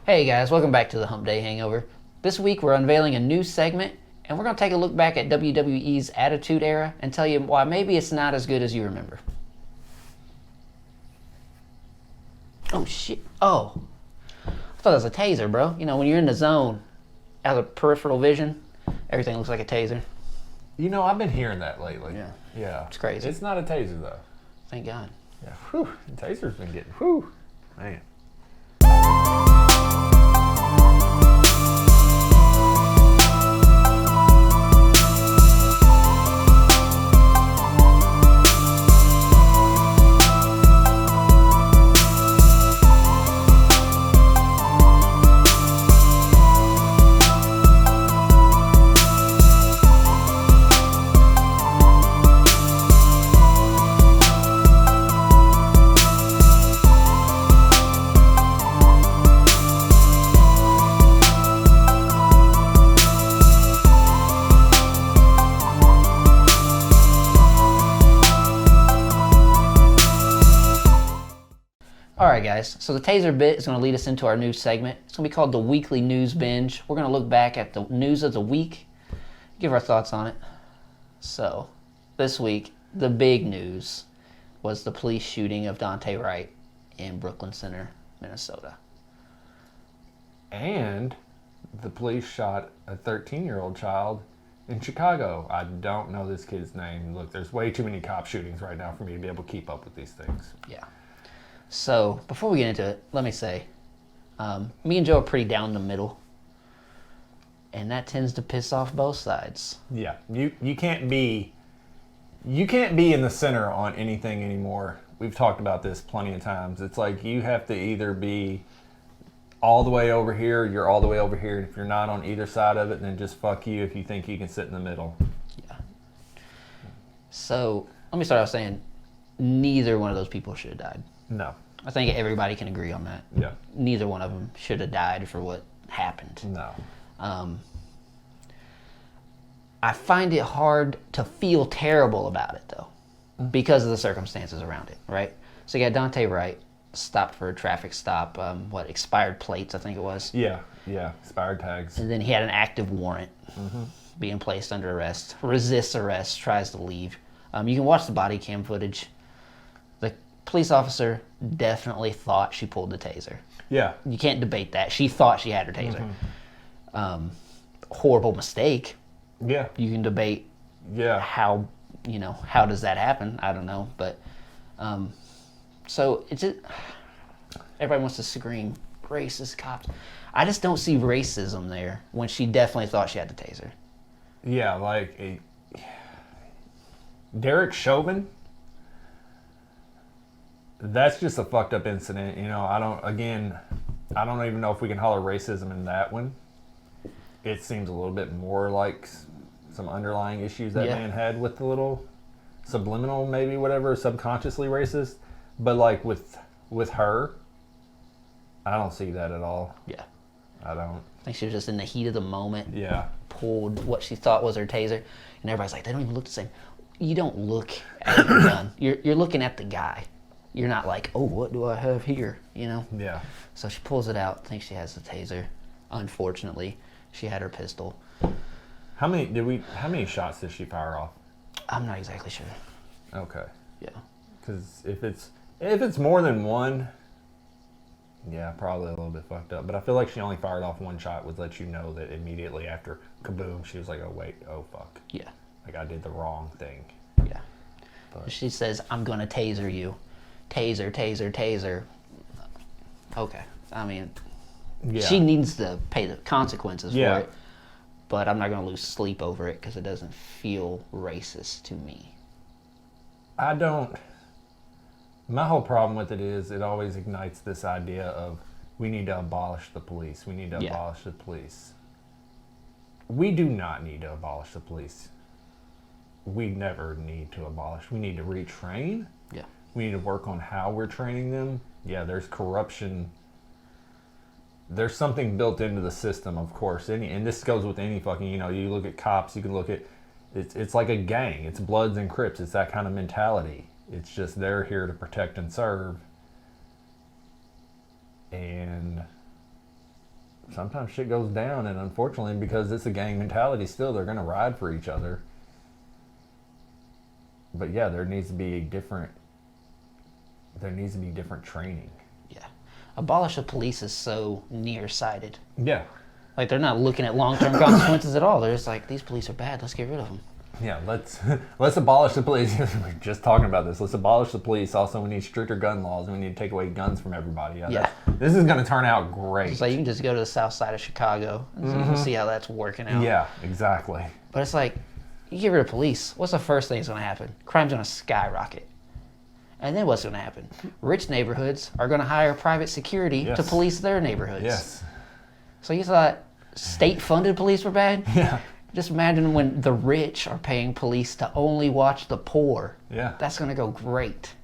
Hey guys, welcome back to the Hump Day Hangover. This week we're unveiling a new segment, and we're going to take a look back at WWE's Attitude Era and tell you why maybe it's not as good as you remember. Oh shit. Oh. I thought that was a taser, bro. You know, when you're in the zone, out of peripheral vision, everything looks like a taser. You know, I've been hearing that lately. Yeah. It's crazy. It's not a taser, though. Thank God. Yeah. Whew. The taser's been getting, whew. Man. Alright guys, so the taser bit is going to lead us into our new segment. It's going to be called the Weekly News Binge. We're going to look back at the news of the week, give our thoughts on it. So, this week, the big news was the police shooting of Dante Wright in Brooklyn Center, Minnesota. And the police shot a 13-year-old child in Chicago. I don't know this kid's name. Look, there's way too many cop shootings right now for me to be able to keep up with these things. Yeah. So, before we get into it, let me say, me and Joe are pretty down the middle, and that tends to piss off both sides. Yeah, you can't be in the center on anything anymore. We've talked about this plenty of times. It's like you have to either be all the way over here, you're all the way over here, and if you're not on either side of it, then just fuck you if you think you can sit in the middle. Yeah. So, let me start off saying, neither one of those people should have died. No. I think everybody can agree on that. Yeah. Neither one of them should have died for what happened. No. I find it hard to feel terrible about it, though, because of the circumstances around it, right? So you got Dante Wright, stopped for a traffic stop, expired plates, I think it was. Yeah, expired tags. And then he had an active warrant being placed under arrest, resists arrest, tries to leave. You can watch the body cam footage. The police officer definitely thought she pulled the taser. Yeah. You can't debate that. She thought she had her taser. Horrible mistake. Yeah. You can debate how does that happen? I don't know. But, so it's just, everybody wants to scream, racist cops. I just don't see racism there when she definitely thought she had the taser. Yeah, like Derek Chauvin, that's just a fucked up incident. You know, I don't even know if we can holler racism in that one. It seems a little bit more like some underlying issues that man had with the little subliminal, maybe whatever, subconsciously racist. But like with her, I don't see that at all. Yeah. I don't. I think she was just in the heat of the moment. Yeah. Pulled what she thought was her taser. And everybody's like, they don't even look the same. You don't look at your gun. You're looking at the guy. You're not like, oh, what do I have here? You know? Yeah. So she pulls it out, thinks she has the taser. Unfortunately, she had her pistol. How many shots did she fire off? I'm not exactly sure. Okay. Yeah. Because if it's more than one, yeah, probably a little bit fucked up. But I feel like she only fired off one shot, would let you know that immediately after kaboom, she was like, oh wait, oh fuck. Yeah. Like I did the wrong thing. Yeah. But She says, I'm gonna taser you. Taser, taser, taser. Okay. I mean, she needs to pay the consequences for it. But I'm not gonna lose sleep over it because it doesn't feel racist to me. My whole problem with it is it always ignites this idea of we need to abolish the police. We need to abolish the police. We do not need to abolish the police. We never need to abolish. We need to retrain. Yeah. We need to work on how we're training them. Yeah, there's corruption. There's something built into the system, of course. And this goes with any fucking, you look at cops, you can look at, it's like a gang. It's Bloods and Crips. It's that kind of mentality. It's just they're here to protect and serve. And sometimes shit goes down, and unfortunately, because it's a gang mentality still, they're going to ride for each other. But yeah, there needs to be different training. Yeah. Abolish the police is so nearsighted. Yeah. Like, they're not looking at long-term consequences at all. They're just like, these police are bad, let's get rid of them. Yeah, let's abolish the police. We're just talking about this. Let's abolish the police. Also, we need stricter gun laws, and we need to take away guns from everybody. Yeah. This is going to turn out great. It's like, you can just go to the south side of Chicago and see how that's working out. Yeah, exactly. But it's like, you get rid of police, what's the first thing that's going to happen? Crime's going to skyrocket. And then what's going to happen? Rich neighborhoods are going to hire private security to police their neighborhoods. Yes. So you thought state-funded police were bad? Yeah. Just imagine when the rich are paying police to only watch the poor. Yeah. That's going to go great.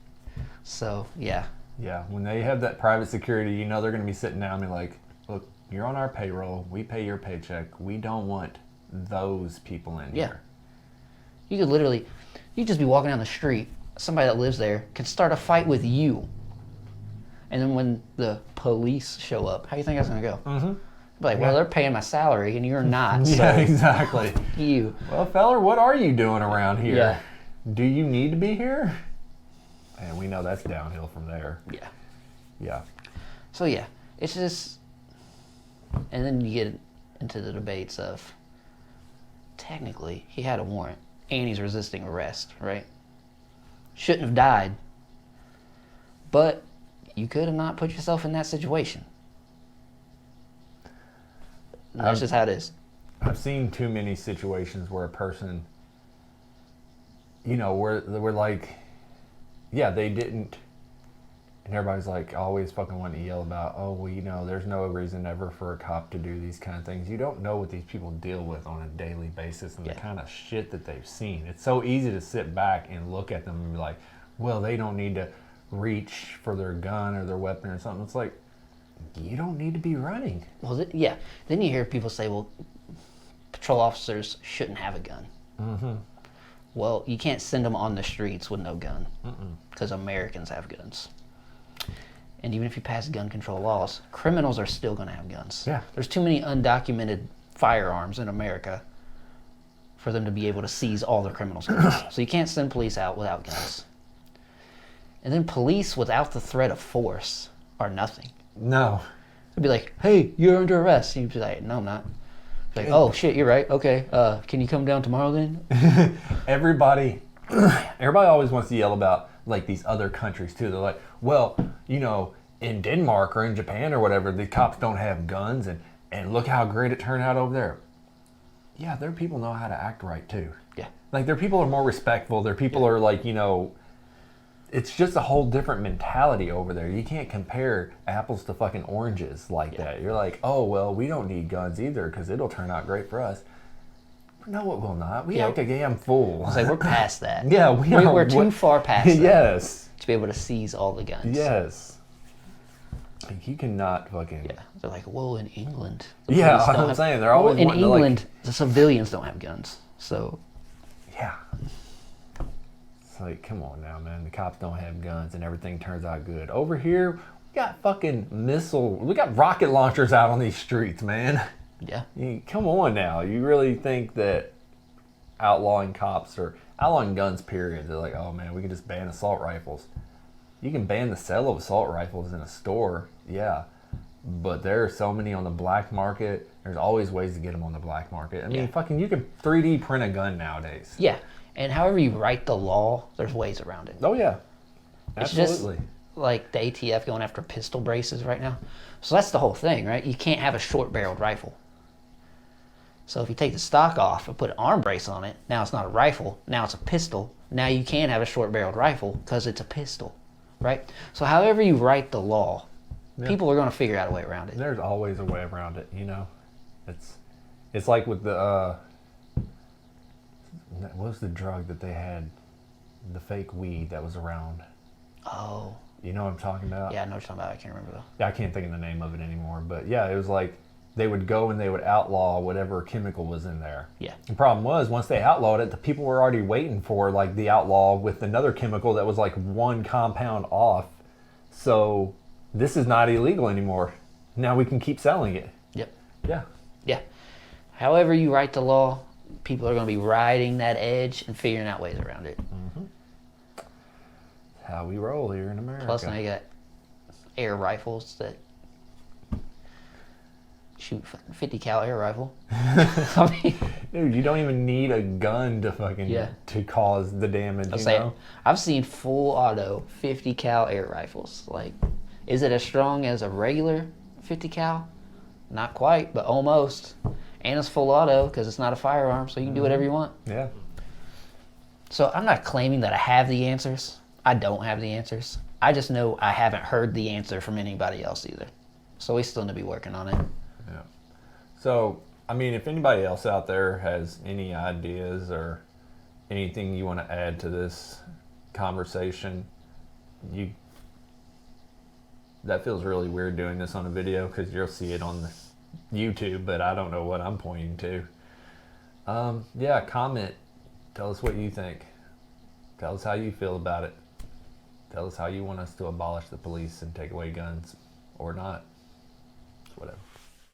So, yeah. Yeah, when they have that private security, you know they're going to be sitting down and be like, look, you're on our payroll. We pay your paycheck. We don't want those people in here. You could literally, you just be walking down the street. Somebody that lives there can start a fight with you. And then when the police show up, how do you think that's going to go? Mm-hmm. Be like, well, they're paying my salary and you're not. So yeah, exactly. You. Well, feller, what are you doing around here? Yeah. Do you need to be here? And we know that's downhill from there. Yeah. Yeah. So, yeah, it's just, and then you get into the debates of, technically, he had a warrant and he's resisting arrest, right? Shouldn't have died. But you could have not put yourself in that situation. And that's just how it is. I've seen too many situations where a person, you know, where we're like, yeah, they didn't, and everybody's like always fucking wanting to yell about, oh, well, you know, there's no reason ever for a cop to do these kind of things. You don't know what these people deal with on a daily basis and the kind of shit that they've seen. It's so easy to sit back and look at them and be like, well, they don't need to reach for their gun or their weapon or something. It's like, you don't need to be running. Well, then you hear people say, well, patrol officers shouldn't have a gun. Mm-hmm. Well, you can't send them on the streets with no gun because Americans have guns. And even if you pass gun control laws, criminals are still going to have guns. Yeah. There's too many undocumented firearms in America for them to be able to seize all their criminals' guns. So you can't send police out without guns. And then police without the threat of force are nothing. No. It'd be like, hey, you're under arrest. And you'd be like, no, I'm not. Like, oh, shit, you're right. Okay, can you come down tomorrow then? Everybody always wants to yell about, like, these other countries, too. They're like, well, you know, in Denmark or in Japan or whatever, the cops don't have guns, and look how great it turned out over there. Yeah, their people know how to act right, too. Yeah. Like, their people are more respectful. Their people are, like, you know, it's just a whole different mentality over there. You can't compare apples to fucking oranges like that. You're like, oh, well, we don't need guns either because it'll turn out great for us. No, it will not. We act a damn fool. It's like, we're past that. Yeah, we're too far past that. Yes. To be able to seize all the guns. Yes. Like, you cannot fucking... Yeah. They're like, well, in England... Yeah, I'm saying. They're always in wanting England, to, like... the civilians don't have guns, so... Yeah. It's like, come on now, man. The cops don't have guns and everything turns out good. Over here, we got fucking we got rocket launchers out on these streets, man. Yeah. Come on now. You really think that outlawing cops or outlawing guns, period, they're like, oh man, we can just ban assault rifles. You can ban the sale of assault rifles in a store, yeah. But there are so many on the black market. There's always ways to get them on the black market. I mean, fucking, you can 3D print a gun nowadays. Yeah. And however you write the law, there's ways around it. Oh, yeah. Absolutely. It's just like the ATF going after pistol braces right now. So that's the whole thing, right? You can't have a short-barreled rifle. So if you take the stock off and put an arm brace on it, now it's not a rifle, now it's a pistol. Now you can have a short-barreled rifle because it's a pistol, right? So however you write the law, people are going to figure out a way around it. There's always a way around it, you know? It's like with the... what was the drug that they had? The fake weed that was around. Oh. You know what I'm talking about? Yeah, I know what you're talking about. I can't remember though. Yeah, I can't think of the name of it anymore. But yeah, it was like they would go and they would outlaw whatever chemical was in there. Yeah. The problem was once they outlawed it, the people were already waiting for like the outlaw with another chemical that was like one compound off. So this is not illegal anymore. Now we can keep selling it. Yep. Yeah. Yeah. However you write the law, people are going to be riding that edge and figuring out ways around it. Mm-hmm. How we roll here in America. Plus, now you got air rifles that shoot 50 cal air rifle. I mean, dude, you don't even need a gun to fucking to cause the damage. I've seen full auto 50 cal air rifles. Like, is it as strong as a regular 50 cal? Not quite, but almost. And it's full auto because it's not a firearm, so you can do whatever you want. Yeah. So I'm not claiming that I have the answers. I don't have the answers. I just know I haven't heard the answer from anybody else either. So we still need to be working on it. Yeah. So, I mean, if anybody else out there has any ideas or anything you want to add to this conversation, that feels really weird doing this on a video because you'll see it on the YouTube, but I don't know what I'm pointing to. Yeah, comment. Tell us what you think. Tell us how you feel about it. Tell us how you want us to abolish the police and take away guns or not. Whatever.